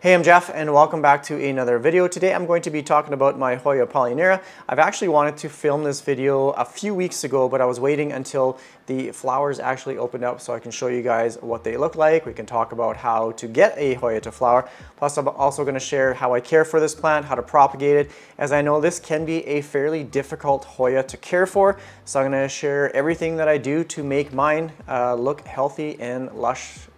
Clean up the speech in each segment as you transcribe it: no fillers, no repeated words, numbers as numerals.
Hey, I'm Jeff and welcome back to another video. Today I'm going to be talking about my HOYA polyneuria. I've actually wanted to film this video a few weeks ago, but I was waiting until the flowers actually opened up so I can show you guys what they look like. We can talk about how to get a HOYA to flower. Plus I'm also going to share how I care for this plant, how to propagate it, as I know this can be a fairly difficult HOYA to care for. So I'm going to share everything that I do to make mine look healthy and luscious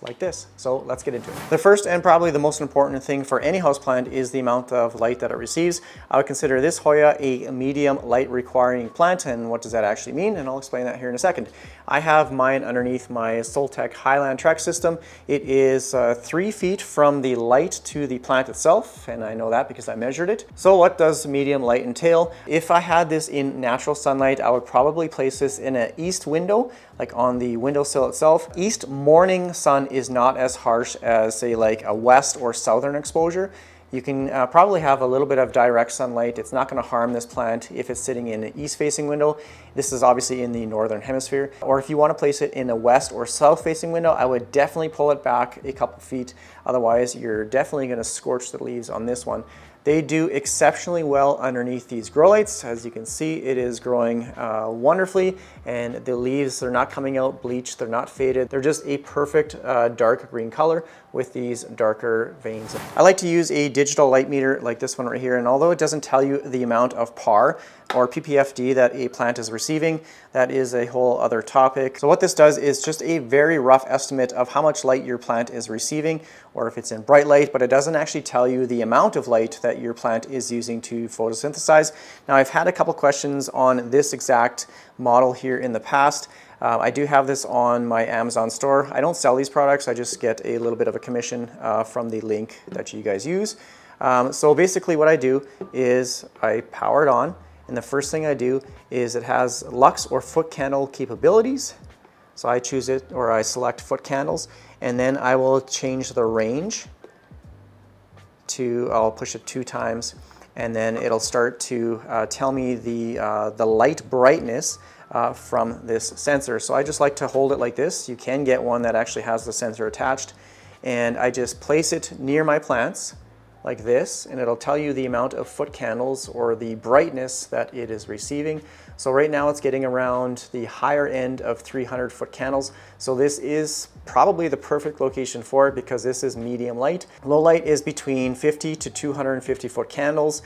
like this. So let's get into it. The first and probably the most important thing for any houseplant is the amount of light that it receives. I would consider this HOYA a medium light requiring plant, and what does that actually mean? And I'll explain that here in a second. I have mine underneath my Soltech Highland Trek system. It is 3 feet from the light to the plant itself, and I know that because I measured it. So what does medium light entail? If I had this in natural sunlight, I would probably place this in an east window, like on the windowsill itself. East morning sun is not as harsh as, say, like a west or southern exposure. You can probably have a little bit of direct sunlight. It's not going to harm this plant if it's sitting in an east-facing window. This is obviously in the northern hemisphere. Or if you want to place it in a west or south-facing window, I would definitely pull it back a couple feet. Otherwise, you're definitely going to scorch the leaves on this one. They do exceptionally well underneath these grow lights. As you can see, it is growing wonderfully, and the leaves are not coming out bleached, they're not faded. They're just a perfect dark green color with these darker veins. I like to use a digital light meter like this one right here, and although it doesn't tell you the amount of PAR or ppfd that a plant is receiving, that is a whole other topic. So what this does is just a very rough estimate of how much light your plant is receiving, or if it's in bright light, but it doesn't actually tell you the amount of light that your plant is using to photosynthesize. Now, I've had a couple questions on this exact model here in the past. I do have this on my Amazon store. I don't sell these products, I just get a little bit of a commission from the link that you guys use. So basically what I do is I power it on, and the first thing I do is it has lux or foot candle capabilities. So I choose it, or I select foot candles, and then I will change the range to, I'll push it 2 times, and then it'll start to tell me the light brightness from this sensor. So I just like to hold it like this. You can get one that actually has the sensor attached, and I just place it near my plants like this, and it'll tell you the amount of foot candles or the brightness that it is receiving. So right now it's getting around the higher end of 300 foot candles. So this is probably the perfect location for it because this is medium light. Low light is between 50 to 250 foot candles.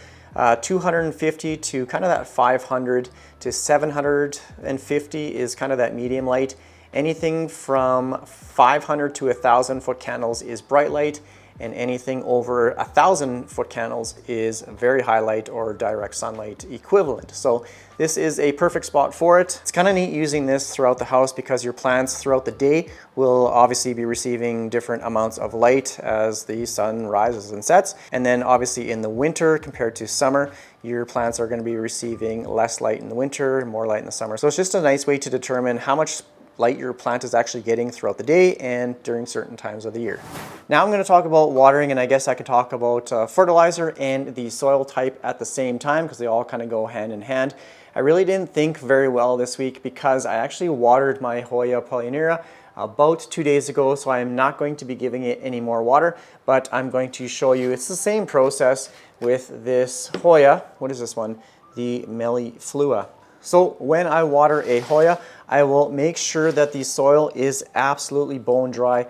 250 to kind of that 500 to 750 is kind of that medium light. Anything from 500 to 1,000 foot candles is bright light, and anything over 1,000 foot candles is very high light or direct sunlight equivalent. So this is a perfect spot for it. It's kind of neat using this throughout the house because your plants throughout the day will obviously be receiving different amounts of light as the sun rises and sets. And then obviously in the winter compared to summer, your plants are going to be receiving less light in the winter, more light in the summer. So it's just a nice way to determine how much light your plant is actually getting throughout the day and during certain times of the year. Now I'm going to talk about watering, and I guess I could talk about fertilizer and the soil type at the same time because they all kind of go hand in hand. I really didn't think very well this week because I actually watered my HOYA polyneuria about 2 days ago, so I'm not going to be giving it any more water, but I'm going to show you it's the same process with this HOYA. What is this one? The melliflua. So when I water a HOYA, I will make sure that the soil is absolutely bone dry.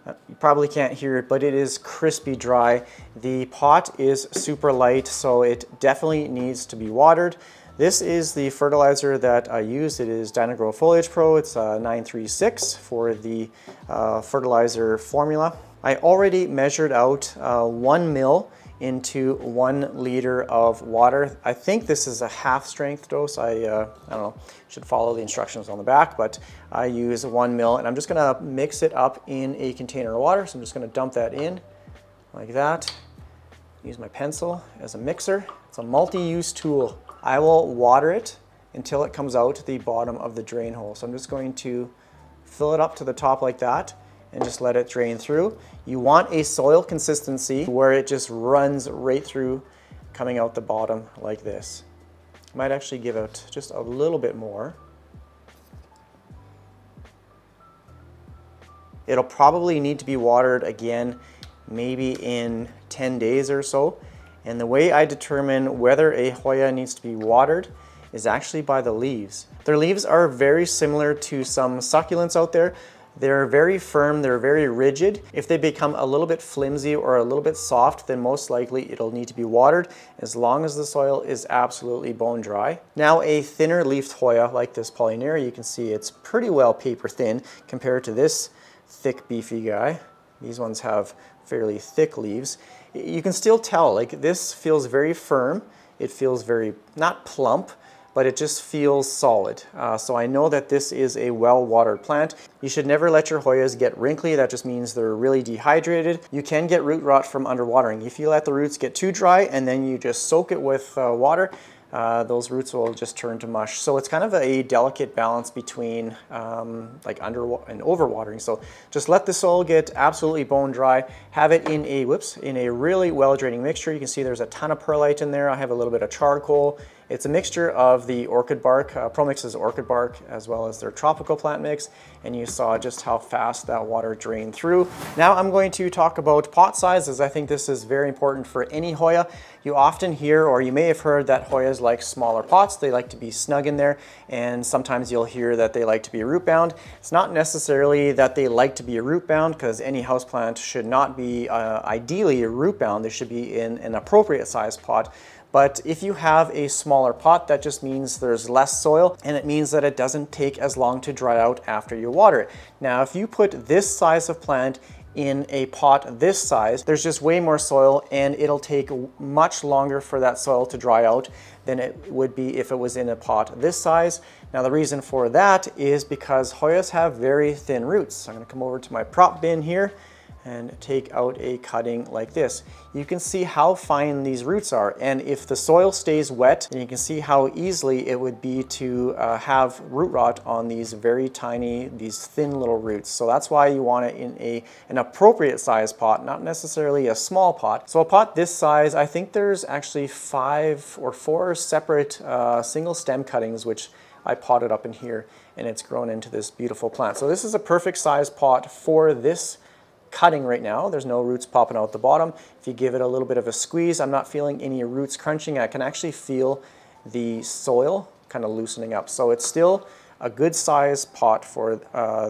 You probably can't hear it, but it is crispy dry. The pot is super light, so it definitely needs to be watered. This is the fertilizer that I use. It is Dynagrow Foliage Pro. It's 936 for the fertilizer formula. I already measured out 1 ml into 1 liter of water. I think this is a half strength dose. I don't know, should follow the instructions on the back, but I use 1 ml, and I'm just gonna mix it up in a container of water. So I'm just gonna dump that in like that. Use my pencil as a mixer. It's a multi-use tool. I will water it until it comes out the bottom of the drain hole. So I'm just going to fill it up to the top like that and just let it drain through. You want a soil consistency where it just runs right through, coming out the bottom like this. Might actually give it just a little bit more. It'll probably need to be watered again maybe in 10 days or so. And the way I determine whether a Hoya needs to be watered is actually by the leaves. Their leaves are very similar to some succulents out there. They're very firm, they're very rigid. If they become a little bit flimsy or a little bit soft, then most likely it'll need to be watered as long as the soil is absolutely bone dry. Now a thinner leafed Hoya like this Polyneura, you can see it's pretty well paper thin compared to this thick beefy guy. These ones have fairly thick leaves. You can still tell, like, this feels very firm. It feels very, not plump, but it just feels solid. So I know that this is a well-watered plant. You should never let your Hoyas get wrinkly. That just means they're really dehydrated. You can get root rot from underwatering. If you let the roots get too dry and then you just soak it with water, those roots will just turn to mush. So it's kind of a delicate balance between like under and overwatering. So just let the soil get absolutely bone dry. Have it in a really well draining mixture. You can see there's a ton of perlite in there. I have a little bit of charcoal. It's a mixture of the orchid bark, ProMix's orchid bark, as well as their tropical plant mix, and you saw just how fast that water drained through. Now I'm going to talk about pot size, as I think this is very important for any Hoya. You often hear, or you may have heard, that Hoyas like smaller pots. They like to be snug in there, and sometimes you'll hear that they like to be root bound. It's not necessarily that they like to be root bound, because any houseplant should not be ideally root bound. They should be in an appropriate size pot. But if you have a smaller pot, that just means there's less soil, and it means that it doesn't take as long to dry out after you water it. Now, if you put this size of plant in a pot this size, there's just way more soil, and it'll take much longer for that soil to dry out than it would be if it was in a pot this size. Now, the reason for that is because Hoyas have very thin roots. So I'm going to come over to my prop bin here and take out a cutting like this. You can see how fine these roots are, and if the soil stays wet, then you can see how easily it would be to have root rot on these very tiny, these thin little roots. So that's why you want it in an appropriate size pot, not necessarily a small pot. So a pot this size, I think there's actually 5 or 4 separate single stem cuttings, which I potted up in here, and it's grown into this beautiful plant. So this is a perfect size pot for this cutting right now. There's no roots popping out the bottom. If you give it a little bit of a squeeze, I'm not feeling any roots crunching. I can actually feel the soil kind of loosening up. So it's still a good size pot for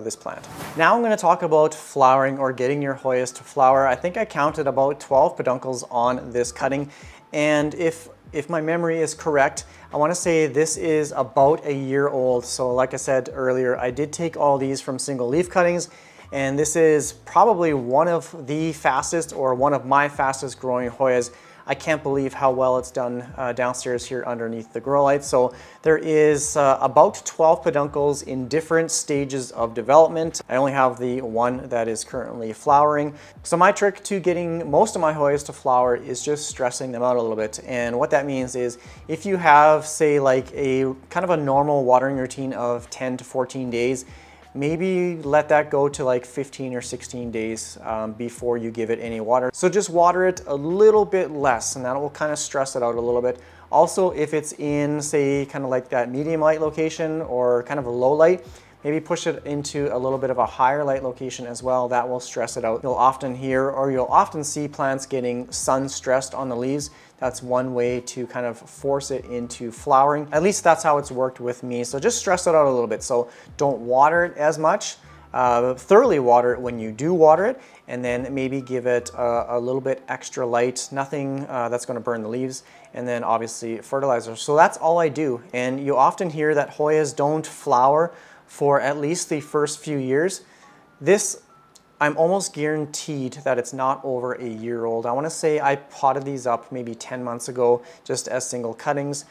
this plant. Now I'm going to talk about flowering, or getting your Hoyas to flower. I think I counted about 12 peduncles on this cutting, and if my memory is correct, I want to say this is about a year old. So like I said earlier, I did take all these from single leaf cuttings, and this is probably one of the fastest, or one of my fastest growing Hoyas. I can't believe how well it's done downstairs here underneath the grow light. So there is about 12 peduncles in different stages of development. I only have the one that is currently flowering. So my trick to getting most of my Hoyas to flower is just stressing them out a little bit. And what that means is, if you have, say, like a kind of a normal watering routine of 10 to 14 days, maybe let that go to like 15 or 16 days before you give it any water. So just water it a little bit less, and that will kind of stress it out a little bit. Also, if it's in, say, kind of like that medium light location or kind of a low light, maybe push it into a little bit of a higher light location as well. That will stress it out. You'll often hear, or you'll often see, plants getting sun stressed on the leaves. That's one way to kind of force it into flowering. At least that's how it's worked with me. So just stress it out a little bit. So don't water it as much. Thoroughly water it when you do water it, and then maybe give it a little bit extra light, nothing that's going to burn the leaves, and then obviously fertilizer. So that's all I do. And you often hear that Hoyas don't flower for at least the first few years. This, I'm almost guaranteed that it's not over a year old. I want to say I potted these up maybe 10 months ago just as single cuttings,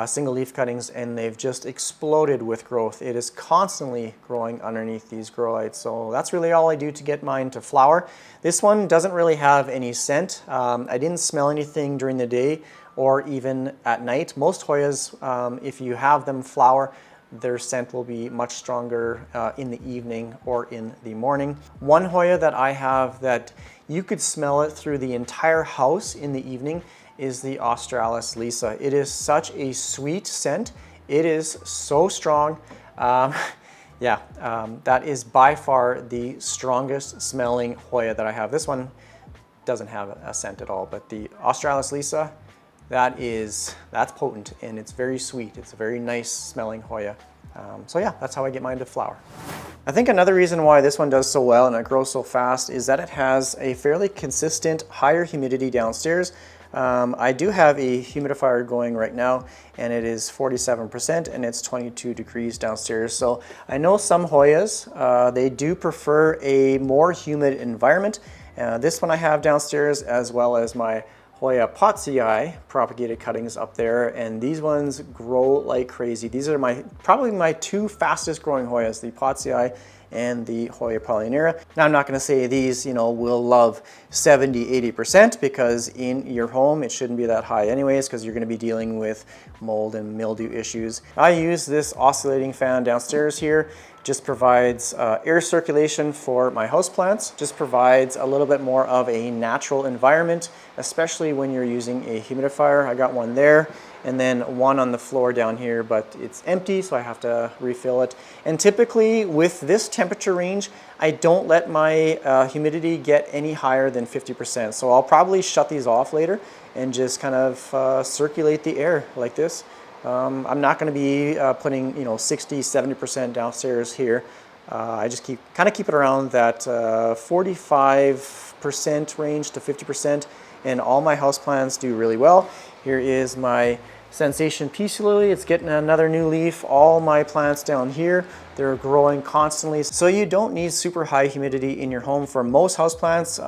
single leaf cuttings, and they've just exploded with growth. It is constantly growing underneath these grow lights. So that's really all I do to get mine to flower. This one doesn't really have any scent. I didn't smell anything during the day or even at night. Most Hoyas, if you have them flower, their scent will be much stronger in the evening or in the morning. One Hoya that I have that you could smell it through the entire house in the evening is the Australis Lisa. It is such a sweet scent. It is so strong. That is by far the strongest smelling Hoya that I have. This one doesn't have a scent at all. But the Australis lisa, that's potent and it's very sweet. It's a very nice smelling Hoya. So yeah, that's how I get mine to flower. I think another reason why this one does so well and it grows so fast is that it has a fairly consistent higher humidity downstairs. I do have a humidifier going right now and it is 47% and it's 22 degrees downstairs. So I know some Hoyas, they do prefer a more humid environment. This one I have downstairs, as well as my Hoya Potsii propagated cuttings up there, and these ones grow like crazy. These are probably my two fastest growing Hoyas, the Potsii and the Hoya Polyneura. Now I'm not going to say these, will love 70–80% because in your home it shouldn't be that high anyways, because you're going to be dealing with mold and mildew issues. I use this oscillating fan downstairs here. Just provides air circulation for my houseplants, just provides a little bit more of a natural environment, especially when you're using a humidifier. I got one there and then one on the floor down here, but it's empty, so I have to refill it. And typically with this temperature range, I don't let my humidity get any higher than 50%. So I'll probably shut these off later and just kind of circulate the air like this. I'm not going to be putting 60–70% downstairs here. I just keep it around that 45% range to 50%, and all my houseplants do really well. Here is my Sensation Peace Lily. It's getting another new leaf. All my plants down here, they're growing constantly. So you don't need super high humidity in your home for most houseplants.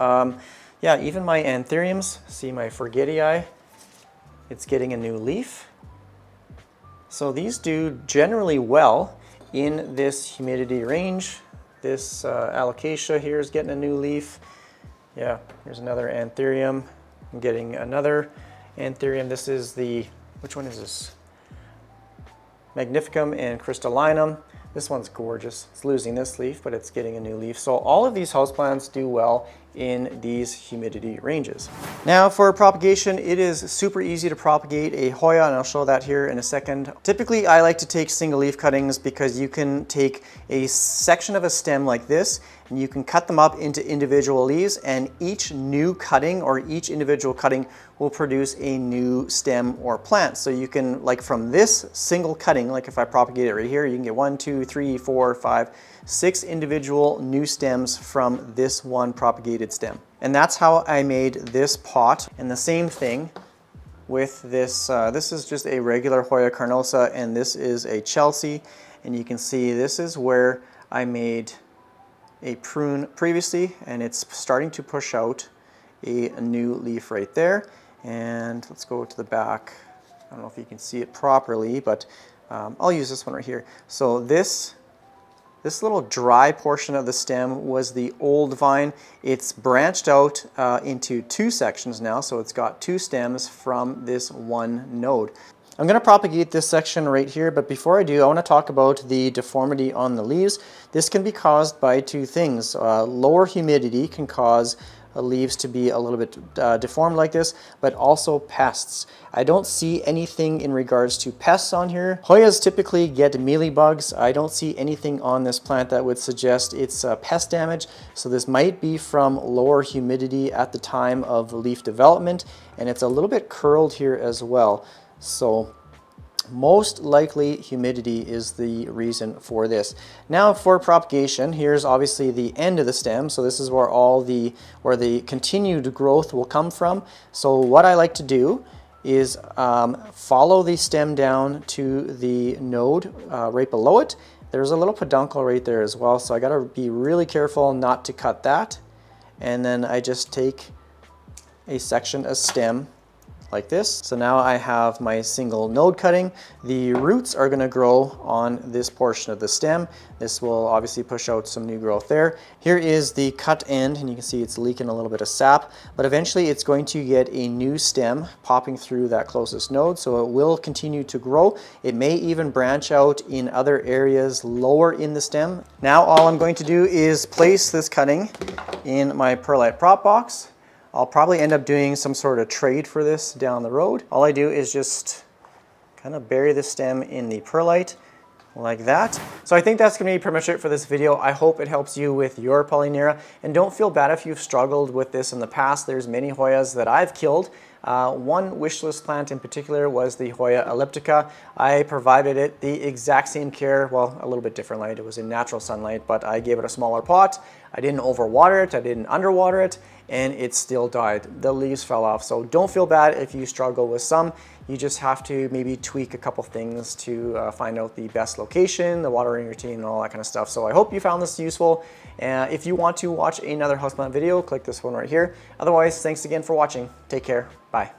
Yeah, even my anthuriums, see my Forgetii, it's getting a new leaf. So these do generally well in this humidity range. This alocasia here is getting a new leaf. Yeah, here's another anthurium. I'm getting another anthurium. This is which one is this? Magnificum and crystallinum. This one's gorgeous. It's losing this leaf, but it's getting a new leaf. So all of these houseplants do well in these humidity ranges. Now for propagation, it is super easy to propagate a Hoya, and I'll show that here in a second. Typically, I like to take single leaf cuttings because you can take a section of a stem like this and you can cut them up into individual leaves, and each new cutting or each individual cutting will produce a new stem or plant. So you can, like from this single cutting, like if I propagate it right here, you can get 1, 2, 3, 4, 5, 6 individual new stems from this one propagated stem. And that's how I made this pot. And the same thing with this. This is just a regular Hoya carnosa, and this is a Chelsea. And you can see this is where I made a prune previously, and it's starting to push out a new leaf right there. And let's go to the back. I don't know if you can see it properly, but I'll use this one right here. So this little dry portion of the stem was the old vine. It's branched out into 2 sections now, so it's got 2 stems from this one node. I'm going to propagate this section right here, but before I do, I want to talk about the deformity on the leaves. This can be caused by 2 things. Lower humidity can cause leaves to be a little bit deformed like this, but also pests. I don't see anything in regards to pests on here. Hoyas typically get mealybugs. I don't see anything on this plant that would suggest it's pest damage, so this might be from lower humidity at the time of leaf development, and it's a little bit curled here as well. So most likely humidity is the reason for this. Now for propagation, here's obviously the end of the stem. So this is where where the continued growth will come from. So what I like to do is follow the stem down to the node right below it. There's a little peduncle right there as well. So I gotta be really careful not to cut that. And then I just take a section of stem like this. So now I have my single node cutting. The roots are going to grow on this portion of the stem. This will obviously push out some new growth there. Here is the cut end, and you can see it's leaking a little bit of sap, but eventually it's going to get a new stem popping through that closest node, so it will continue to grow. It may even branch out in other areas lower in the stem. Now all I'm going to do is place this cutting in my perlite prop box. I'll probably end up doing some sort of trade for this down the road. All I do is just kind of bury the stem in the perlite, like that. So I think that's going to be pretty much it for this video. I hope it helps you with your Polyneuria, and don't feel bad if you've struggled with this in the past. There's many Hoyas that I've killed. One wish list plant in particular was the Hoya elliptica. I provided it the exact same care, well, a little bit different light. It was in natural sunlight, but I gave it a smaller pot. I didn't overwater it, I didn't underwater it, and it still died. The leaves fell off. So don't feel bad if you struggle with some. You just have to maybe tweak a couple things to find out the best location, the watering routine, and all that kind of stuff. So I hope you found this useful. If you want to watch another houseplant video, click this one right here. Otherwise, thanks again for watching. Take care. Bye.